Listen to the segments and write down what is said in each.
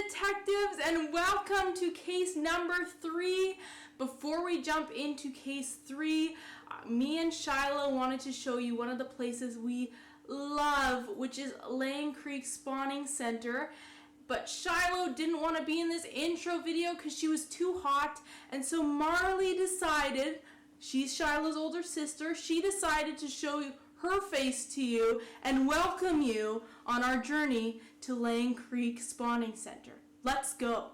detectives, and welcome to case number 3. Before we jump into case 3, me and Shiloh wanted to show you one of the places we love, which is Lang Creek Spawning Center. But Shiloh didn't want to be in this intro video because she was too hot, and so Marley decided, she's Shiloh's older sister, she decided to show you her face to you and welcome you on our journey to Lang Creek Spawning Center. Let's go.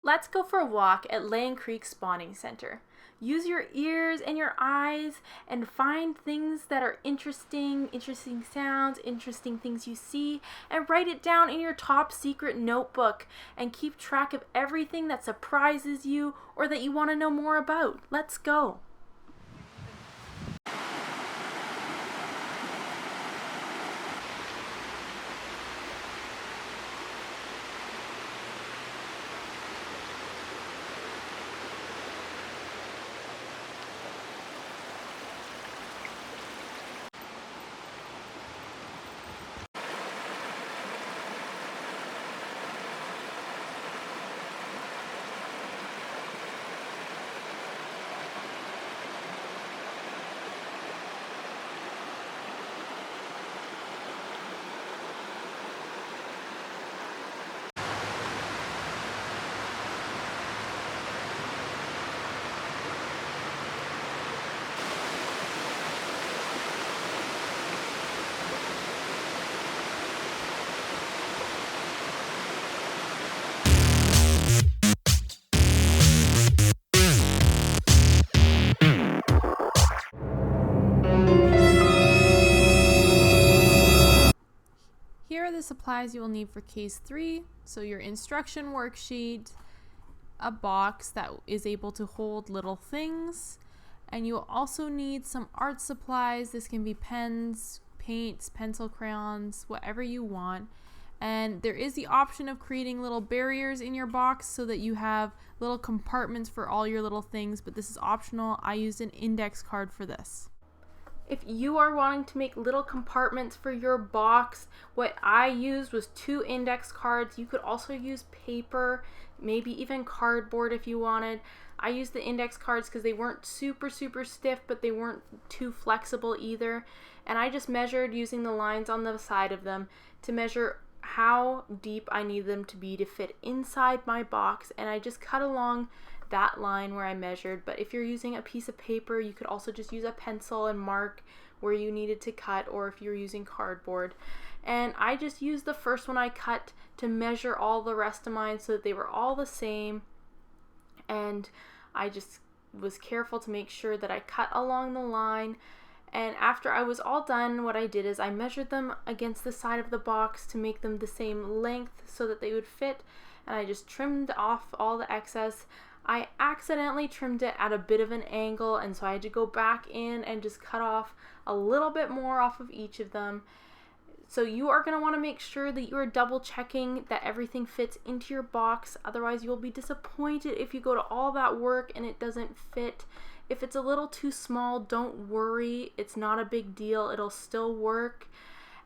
Let's go for a walk at Lang Creek Spawning Center. Use your ears and your eyes and find things that are interesting sounds, interesting things you see, and write it down in your top secret notebook and keep track of everything that surprises you or that you want to know more about. Let's go. Here are the supplies you will need for case 3. So your instruction worksheet, a box that is able to hold little things, and you will also need some art supplies. This can be pens, paints, pencil crayons, whatever you want. And there is the option of creating little barriers in your box so that you have little compartments for all your little things, but this is optional. I used an index card for this. If you are wanting to make little compartments for your box, what I used was 2 index cards. You could also use paper, maybe even cardboard if you wanted. I used the index cards because they weren't super stiff, but they weren't too flexible either. And I just measured using the lines on the side of them to measure how deep I need them to be to fit inside my box. And I just cut along that line where I measured. But if you're using a piece of paper, you could also just use a pencil and mark where you needed to cut, or if you're using cardboard. And I just used the first one I cut to measure all the rest of mine so that they were all the same. And I just was careful to make sure that I cut along the line. And after I was all done, what I did is I measured them against the side of the box to make them the same length so that they would fit. And I just trimmed off all the excess. I accidentally trimmed it at a bit of an angle, and so I had to go back in and just cut off a little bit more off of each of them. So you are going to want to make sure that you are double checking that everything fits into your box. Otherwise, you'll be disappointed if you go to all that work and it doesn't fit. If it's a little too small, don't worry. It's not a big deal. It'll still work.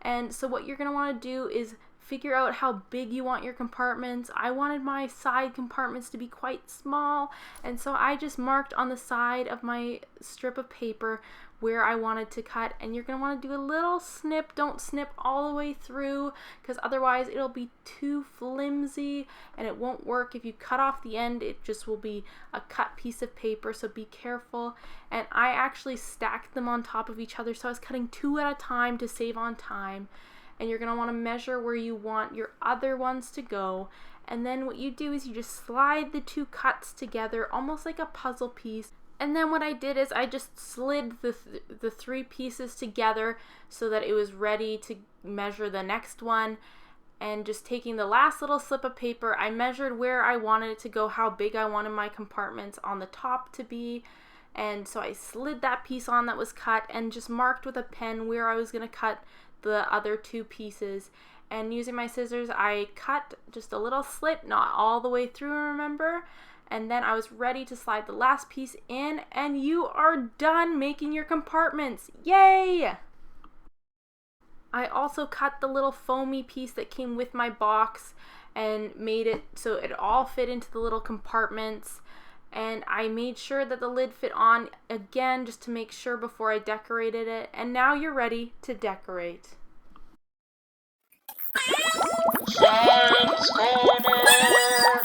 And so what you're going to want to do is figure out how big you want your compartments. I wanted my side compartments to be quite small, and so I just marked on the side of my strip of paper where I wanted to cut. And you're going to want to do a little snip. Don't snip all the way through, because otherwise it'll be too flimsy and it won't work. If you cut off the end, it just will be a cut piece of paper, so be careful. And I actually stacked them on top of each other, so I was cutting 2 at a time to save on time. And you're going to want to measure where you want your other ones to go. And then what you do is you just slide the 2 cuts together almost like a puzzle piece. And then what I did is I just slid the 3 pieces together so that it was ready to measure the next one. And just taking the last little slip of paper, I measured where I wanted it to go, how big I wanted my compartments on the top to be. And so I slid that piece on that was cut and just marked with a pen where I was going to cut the other 2 pieces. And using my scissors, I cut just a little slit, not all the way through, remember? And then I was ready to slide the last piece in, and you are done making your compartments. Yay! I also cut the little foamy piece that came with my box, and made it so it all fit into the little compartments. And I made sure that the lid fit on again just to make sure before I decorated it. And now you're ready to decorate. Science Corner!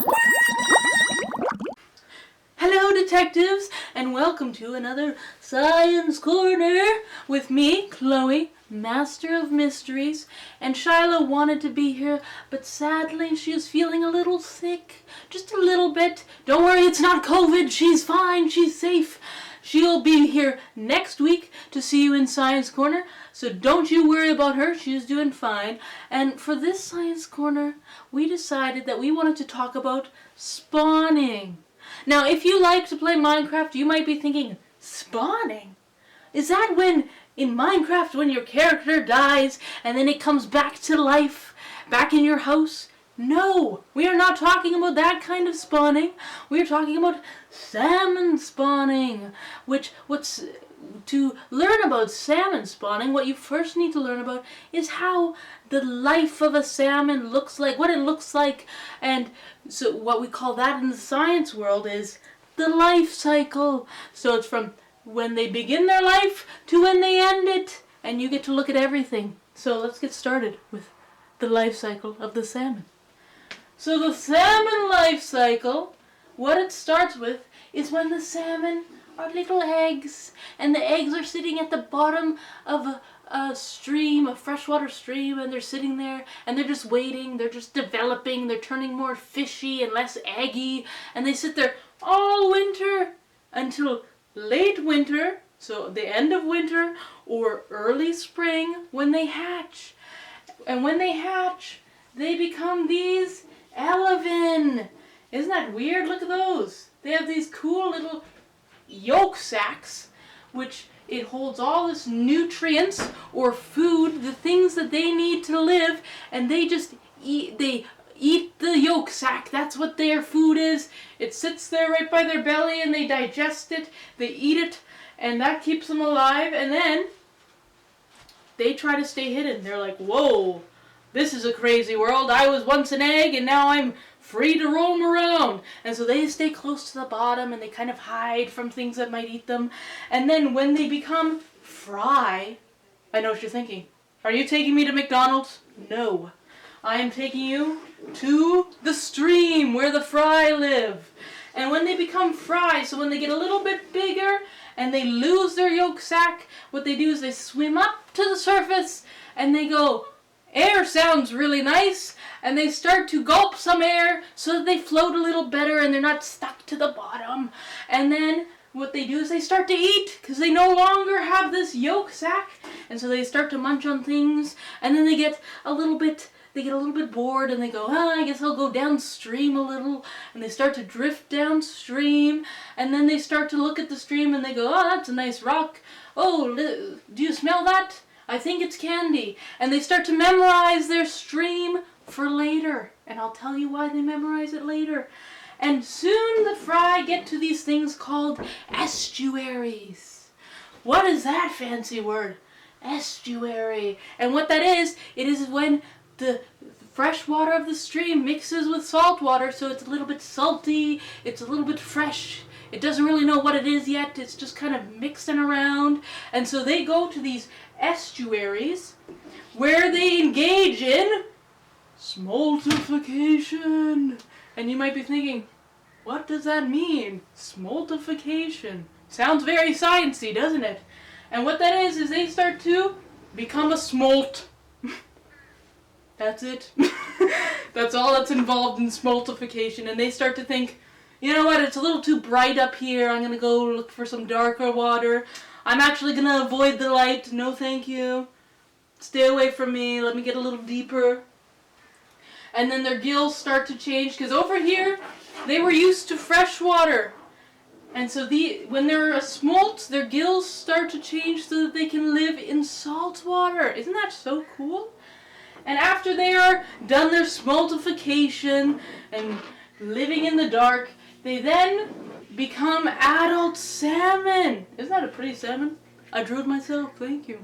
Hello, detectives, and welcome to another Science Corner with me, Chloe, Master of Mysteries. And Shiloh wanted to be here, but sadly she is feeling a little sick. Just a little bit. Don't worry, it's not COVID. She's fine. She's safe. She'll be here next week to see you in Science Corner, so don't you worry about her. She's doing fine. And for this Science Corner, we decided that we wanted to talk about spawning. Now, if you like to play Minecraft, you might be thinking, spawning? Is that when, in Minecraft, when your character dies and then it comes back to life, back in your house? No, we are not talking about that kind of spawning. We are talking about salmon spawning, to learn about salmon spawning, what you first need to learn about is how the life of a salmon looks like, what it looks like, and so what we call that in the science world is the life cycle. So it's from when they begin their life to when they end it, and you get to look at everything. So let's get started with the life cycle of the salmon. So the salmon life cycle, what it starts with is when the salmon are little eggs, and the eggs are sitting at the bottom of a stream, a freshwater stream, and they're sitting there, and they're just waiting, they're just developing, they're turning more fishy and less eggy, and they sit there all winter until late winter, so the end of winter or early spring when they hatch. And when they hatch, they become these elevin. Isn't that weird? Look at those. They have these cool little yolk sacs, which it holds all this nutrients or food, the things that they need to live, and they just eat the yolk sac. That's what their food is. It sits there right by their belly and they digest it, they eat it, and that keeps them alive. And then they try to stay hidden. They're like, whoa, this is a crazy world. I was once an egg and now I'm free to roam around. And so they stay close to the bottom and they kind of hide from things that might eat them. And then when they become fry, I know what you're thinking. Are you taking me to McDonald's? No. I am taking you to the stream where the fry live. And when they become fry, so when they get a little bit bigger and they lose their yolk sac, what they do is they swim up to the surface and they go, air sounds really nice, and they start to gulp some air so that they float a little better and they're not stuck to the bottom. And then what they do is they start to eat because they no longer have this yolk sac, and so they start to munch on things, and then they get a little bit bored and they go, I guess I'll go downstream a little, and they start to drift downstream, and then they start to look at the stream and they go, oh, that's a nice rock. Oh, do you smell that? I think it's candy. And they start to memorize their stream for later. And I'll tell you why they memorize it later. And soon the fry get to these things called estuaries. What is that fancy word? Estuary. And what that is, it is when the fresh water of the stream mixes with salt water, so it's a little bit salty, it's a little bit fresh. It doesn't really know what it is yet. It's just kind of mixing around. And so they go to these estuaries where they engage in smoltification. And you might be thinking, what does that mean? Smoltification. Sounds very sciencey, doesn't it? And what that is they start to become a smolt. That's it. That's all that's involved in smoltification. And they start to think, you know what, it's a little too bright up here. I'm going to go look for some darker water. I'm actually going to avoid the light. No, thank you. Stay away from me. Let me get a little deeper. And then their gills start to change, because over here, they were used to fresh water. And so when they're a smolt, their gills start to change so that they can live in salt water. Isn't that so cool? And after they are done their smoltification and living in the dark, they then become adult salmon. Isn't that a pretty salmon? I drew it myself, thank you.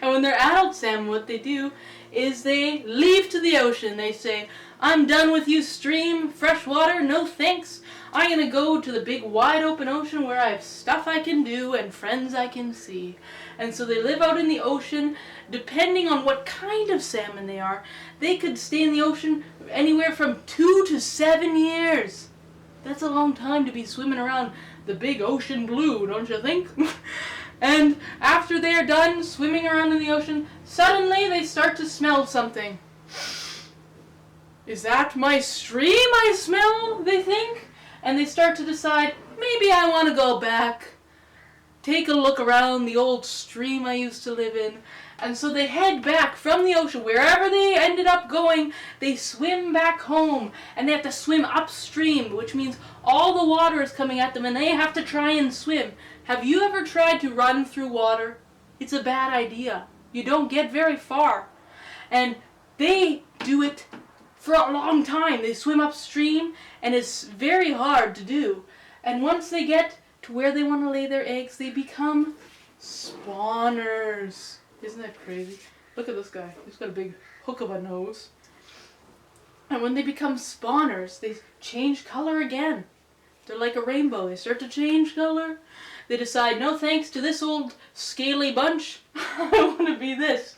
And when they're adult salmon, what they do is they leave to the ocean. They say, I'm done with you, stream, fresh water, no thanks. I'm going to go to the big wide open ocean where I have stuff I can do and friends I can see. And so they live out in the ocean. Depending on what kind of salmon they are, they could stay in the ocean anywhere from 2 to 7 years. That's a long time to be swimming around the big ocean blue, don't you think? And after they are done swimming around in the ocean, suddenly they start to smell something. Is that my stream I smell, they think? And they start to decide, maybe I want to go back, take a look around the old stream I used to live in. And so they head back from the ocean, wherever they ended up going, they swim back home. And they have to swim upstream, which means all the water is coming at them and they have to try and swim. Have you ever tried to run through water? It's a bad idea. You don't get very far. And they do it for a long time. They swim upstream and it's very hard to do. And once they get to where they want to lay their eggs, they become spawners. Isn't that crazy? Look at this guy. He's got a big hook of a nose. And when they become spawners, they change color again. They're like a rainbow. They start to change color. They decide, no thanks to this old scaly bunch. I want to be this.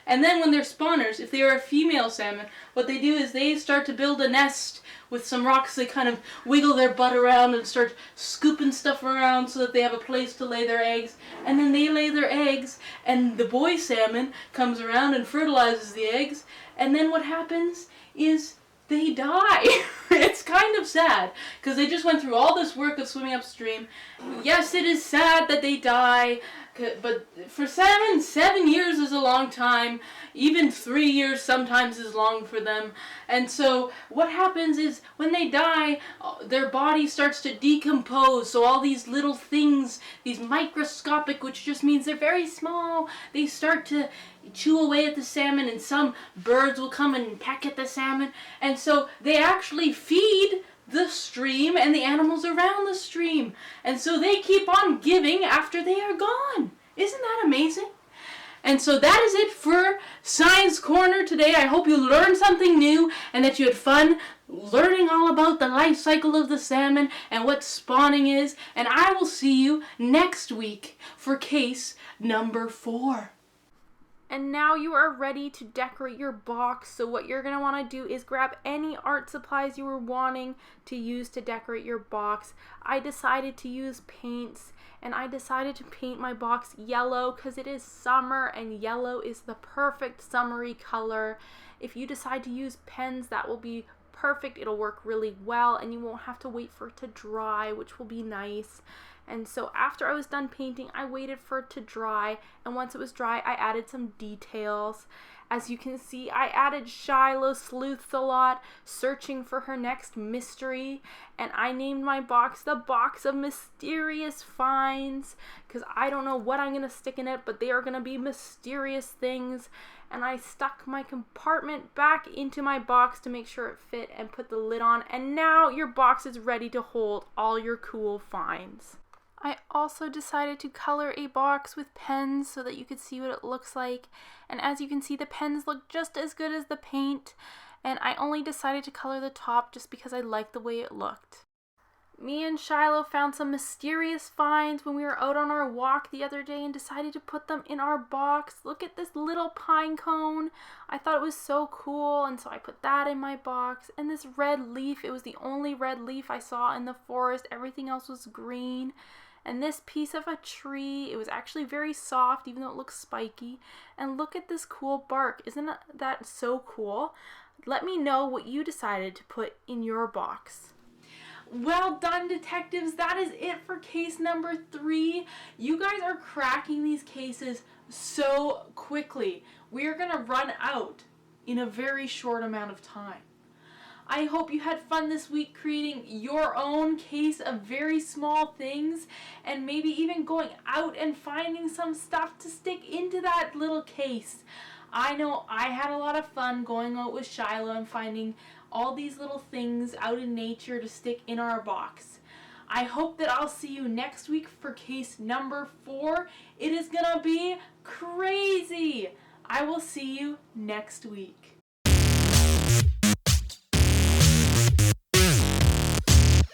And then when they're spawners, if they are a female salmon, what they do is they start to build a nest with some rocks. They kind of wiggle their butt around and start scooping stuff around so that they have a place to lay their eggs. And then they lay their eggs, and the boy salmon comes around and fertilizes the eggs. And then what happens is they die. It's kind of sad, because they just went through all this work of swimming upstream. Yes, it is sad that they die, but for salmon, 7 years is a long time. Even 3 years sometimes is long for them. And so what happens is when they die, their body starts to decompose. So all these little things, these microscopic, which just means they're very small, they start to chew away at the salmon, and some birds will come and peck at the salmon. And so they actually feed the stream and the animals around the stream. And so they keep on giving after they are gone. Isn't that amazing? And so that is it for Science Corner today. I hope you learned something new and that you had fun learning all about the life cycle of the salmon and what spawning is. And I will see you next week for case number 4. And now you are ready to decorate your box. So what you're going to want to do is grab any art supplies you were wanting to use to decorate your box. I decided to use paints, and I decided to paint my box yellow because it is summer and yellow is the perfect summery color. If you decide to use pens, that will be perfect. It'll work really well and you won't have to wait for it to dry, which will be nice. And so after I was done painting, I waited for it to dry, and once it was dry, I added some details. As you can see, I added Shiloh sleuths a lot, searching for her next mystery, and I named my box the Box of Mysterious Finds, because I don't know what I'm going to stick in it, but they are going to be mysterious things. And I stuck my compartment back into my box to make sure it fit and put the lid on, and now your box is ready to hold all your cool finds. I also decided to color a box with pens so that you could see what it looks like. And as you can see, the pens look just as good as the paint. And I only decided to color the top just because I liked the way it looked. Me and Shiloh found some mysterious finds when we were out on our walk the other day and decided to put them in our box. Look at this little pine cone. I thought it was so cool, and so I put that in my box. And this red leaf, it was the only red leaf I saw in the forest. Everything else was green. And this piece of a tree, it was actually very soft, even though it looks spiky. And look at this cool bark. Isn't that so cool? Let me know what you decided to put in your box. Well done, detectives. That is it for case number 3. You guys are cracking these cases so quickly. We are going to run out in a very short amount of time. I hope you had fun this week creating your own case of very small things, and maybe even going out and finding some stuff to stick into that little case. I know I had a lot of fun going out with Shiloh and finding all these little things out in nature to stick in our box. I hope that I'll see you next week for case number 4. It is gonna be crazy. I will see you next week.